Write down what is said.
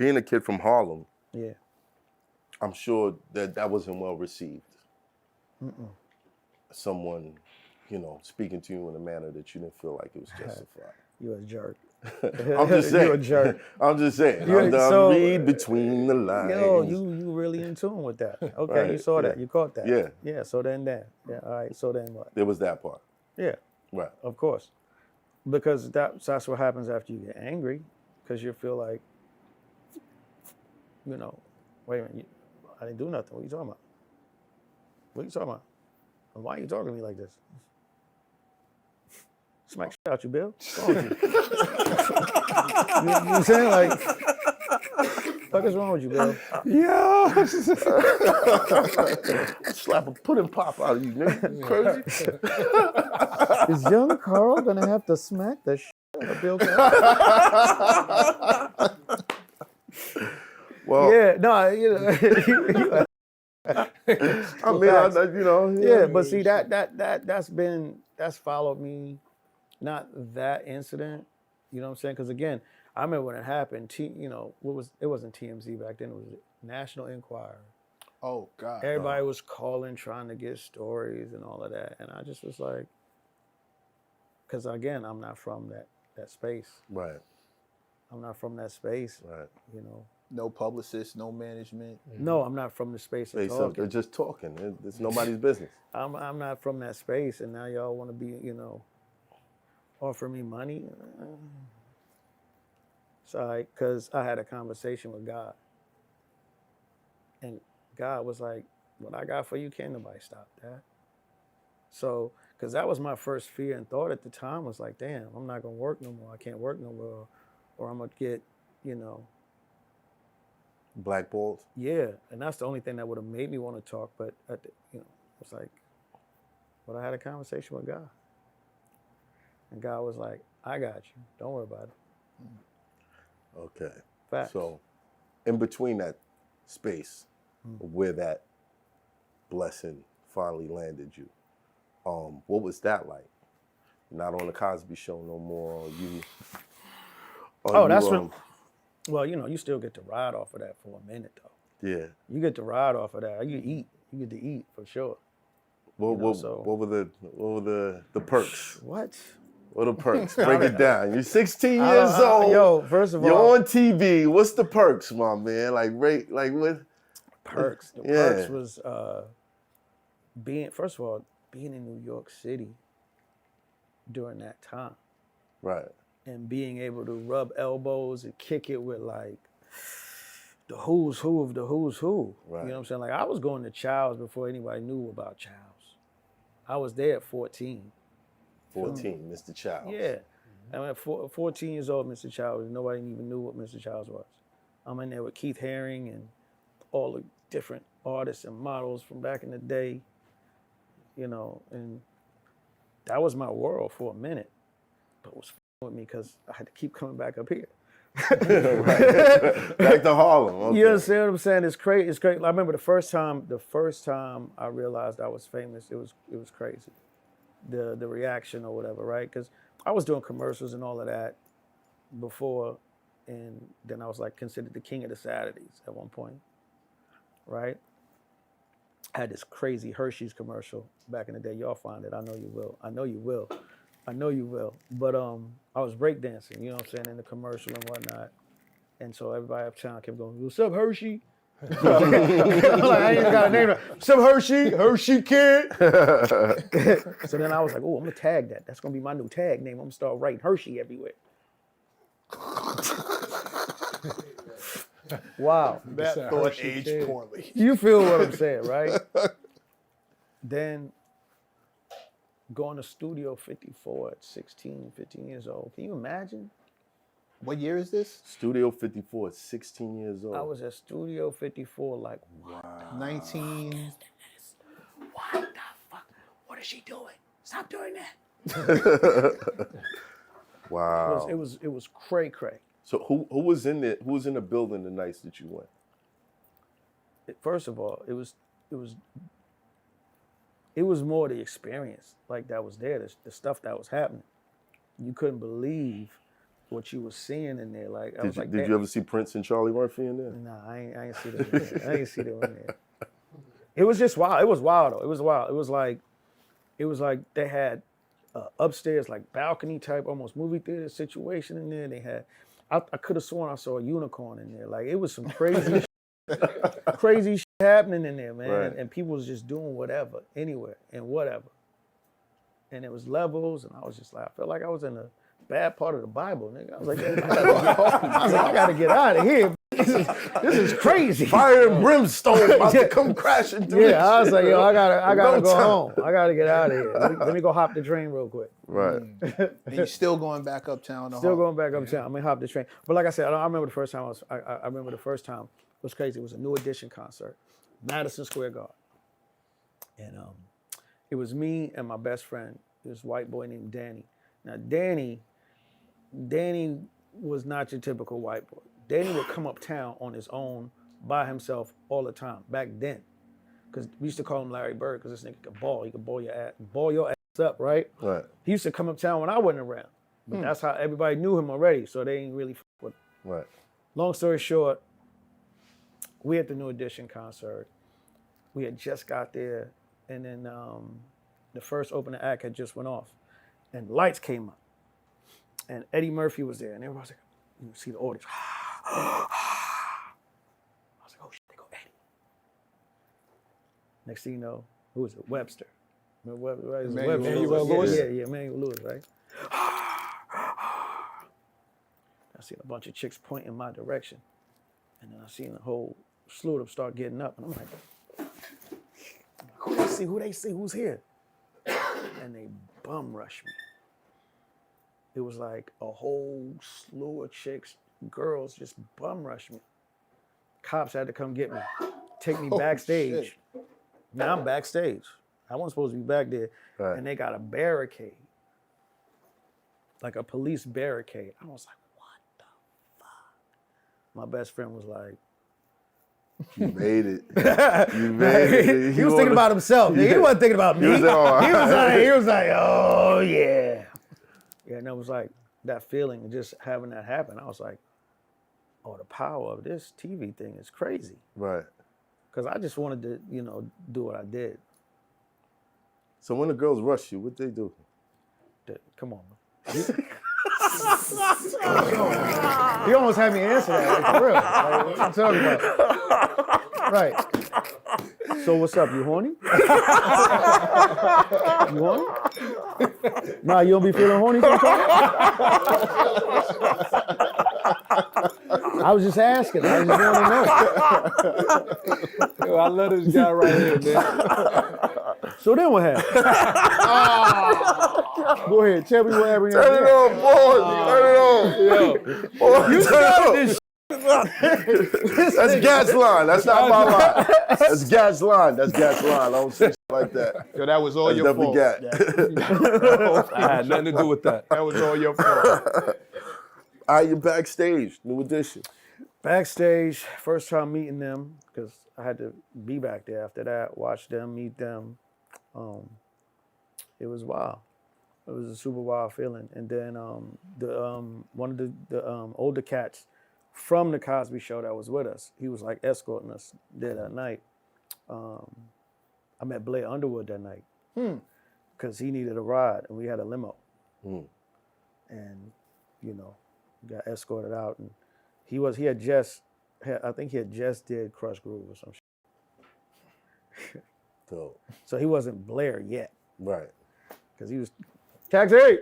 being a kid from Harlem, Yeah. I'm sure that wasn't well received. Someone, speaking to you in a manner that you didn't feel like it was justified. You a jerk. I'm just saying. You a jerk. I'm just saying. So, read between the lines. You really in tune with that. Okay, Right, you saw yeah. that. You caught that. Yeah. Yeah, so then that. Yeah, all right, so then what? There was that part. Yeah, Right. of course. Because that's what happens after you get angry, because you feel like, wait a minute, I didn't do nothing. What are you talking about? What are you talking about? And why are you talking to me like this? Smack shit out you, Bill. What's wrong with you? You know what I'm saying? Like, what is wrong with you, Bill? Yeah. Slap a pudding pop out of you, nigga. You crazy? Is young Carl gonna have to smack the shit out of Bill Cosby? Well, Yeah, no, I mean, yeah, but see that's followed me, not that incident, you know what I'm saying? Because again, I remember when it happened. It wasn't TMZ back then. It was National Enquirer. Oh God. Everybody was calling, trying to get stories and all of that, and I just was like, because again, I'm not from that space. Right. I'm not from that space. Right. No publicist, no management. No, I'm not from the space of So talking. they're just talking. It's nobody's business. I'm not from that space, and now y'all want to be, offer me money. Sorry, because I had a conversation with God, and God was like, "What I got for you, can't nobody stop that." So, because that was my first fear and thought at the time was like, "Damn, I'm not gonna work no more. I can't work no more, or I'm gonna get, Blackballed. Yeah, and that's the only thing that would have made me want to talk. But it's like, but I had a conversation with God, and God was like, "I got you. Don't worry about it." Okay. Facts. So, in between that space where that blessing finally landed you, what was that like? Not on the Cosby Show no more. Well, you still get to ride off of that for a minute, though. Yeah. You get to ride off of that. You get to eat for sure. What were the perks? What? What are the perks? Break it down. You're 16 years old. Yo, first of all, you're on TV. What's the perks, my man? Like what? Perks. The perks was being in New York City during that time. Right. And being able to rub elbows and kick it with like the who's who of the who's who. Right. You know what I'm saying? Like I was going to Chow's before anybody knew about Chow's. I was there at 14. 14, Mr. Childs. Yeah. I'm at 14 years old, Mr. Childs. Nobody even knew what Mr. Childs was. I'm in there with Keith Haring and all the different artists and models from back in the day, and that was my world for a minute. But it was with me because I had to keep coming back up here. Right. Back to Harlem. Okay. You understand what I'm saying? It's crazy. It's crazy. I remember the first time I realized I was famous, it was crazy. The reaction or whatever, right? Because I was doing commercials and all of that before, and then I was like considered the king of the Saturdays at one point, right? I had this crazy Hershey's commercial back in the day. Y'all find it. I know you will. I know you will. I know you will. But I was breakdancing, you know what I'm saying, in the commercial and whatnot. And so everybody uptown kept going, "What's up, Hershey?" Like, I ain't even got a name. "What's up, Hershey? Hershey kid." So then I was like, "Oh, I'm gonna tag that. That's gonna be my new tag name. I'm gonna start writing Hershey everywhere." Wow. That thought aged poorly. You feel what I'm saying, right? Then going to Studio 54 at 16, 15 years old. Can you imagine? What year is this? Studio 54 at 16 years old. I was at Studio 54 like, wow. 19. What the fuck? What is she doing? Stop doing that. Wow. It was cray. So who was in there? Who was in the building the nights that you went? First of all, it was more the experience like that was there, the stuff that was happening. You couldn't believe what you were seeing in there. Like I Did was you, like, did you ever see Prince and Charlie Murphy in there? Nah, I ain't see them. In there. I ain't see them in there. It was just wild. It was wild though. It was wild. It was like they had upstairs like balcony type, almost movie theater situation in there. They had. I could have sworn I saw a unicorn in there. Like it was some crazy, crazy shit happening in there, man. Right. And people was just doing whatever, anywhere, and whatever. And it was levels, and I was just like, I felt like I was in a bad part of the Bible, nigga. I was like, I gotta get out of here. This is crazy. Fire and brimstone about to come crashing through. Yeah, I was like, yo, I gotta go time. home. I gotta get out of here. Let me go hop the train real quick. Right. And you still going back uptown? Still going back uptown. I'm gonna hop the train. But like I said, I remember the first time I remember the first time it was crazy. It was a New Edition concert, Madison Square Garden, and it was me and my best friend, this white boy named Danny. Now Danny was not your typical white boy. Danny would come uptown on his own by himself all the time back then, because we used to call him Larry Bird because this nigga could ball. He could ball your ass up, right? Right. He used to come uptown when I wasn't around. But that's how everybody knew him already, so they ain't really f with him. Right. Long story short, we at the New Edition concert. We had just got there, and then the first opening act had just went off, and lights came up, and Eddie Murphy was there, and everybody was like, you see the audience. I was like, oh shit, they go Eddie. Next thing you know, who was it? Webster. Remember Webster, right? It was Webster. Emmanuel Lewis? Yeah, Emmanuel Lewis, right? I seen a bunch of chicks point in my direction. And then I seen a whole slew of them start getting up. And I'm like, who they see, who's here? And they bum rushed me. It was like a whole slew of chicks, girls just bum rushed me. Cops had to come get me, take me backstage. Shit. Now I'm backstage. I wasn't supposed to be back there. Right. And they got a barricade, like a police barricade. I was like, what the fuck? My best friend was like, You made it. You made it. he was thinking about himself. Nigga. He wasn't thinking about me. He was all right. He was like, oh yeah. Yeah, and it was like that feeling of just having that happen. I was like, oh, the power of this TV thing is crazy. Right. Because I just wanted to, do what I did. So when the girls rush you, what they do? Come on, man. You almost had me answer that, like, for real. Like, what you talking about? Right. So what's up? You horny? You horny? Nah, you don't be feeling horny sometimes? I was just asking. I just want to know. Yo, I love this guy right here, man. So then what happened? Go ahead, tell me what happened. Turn it on, boy. Turn it on. You started this. That's Gat's line. That's not my line. That's Gat's line. That's Gat's line. I don't say shit like that. Yo, that was all That's your definitely fault. Gat. I had nothing to do with that. That was all your fault. All right, you're backstage. New Edition. Backstage, first time meeting them, because I had to be back there after that, watch them, meet them. It was wild. It was a super wild feeling. And then one of the older cats from the Cosby Show that was with us, he was like escorting us there that night. I met Blair Underwood that night because he needed a ride, and we had a limo. And, got escorted out, and I think he had just did Crush Groove or some shit. Dope. So he wasn't Blair yet, Right. because he was taxi.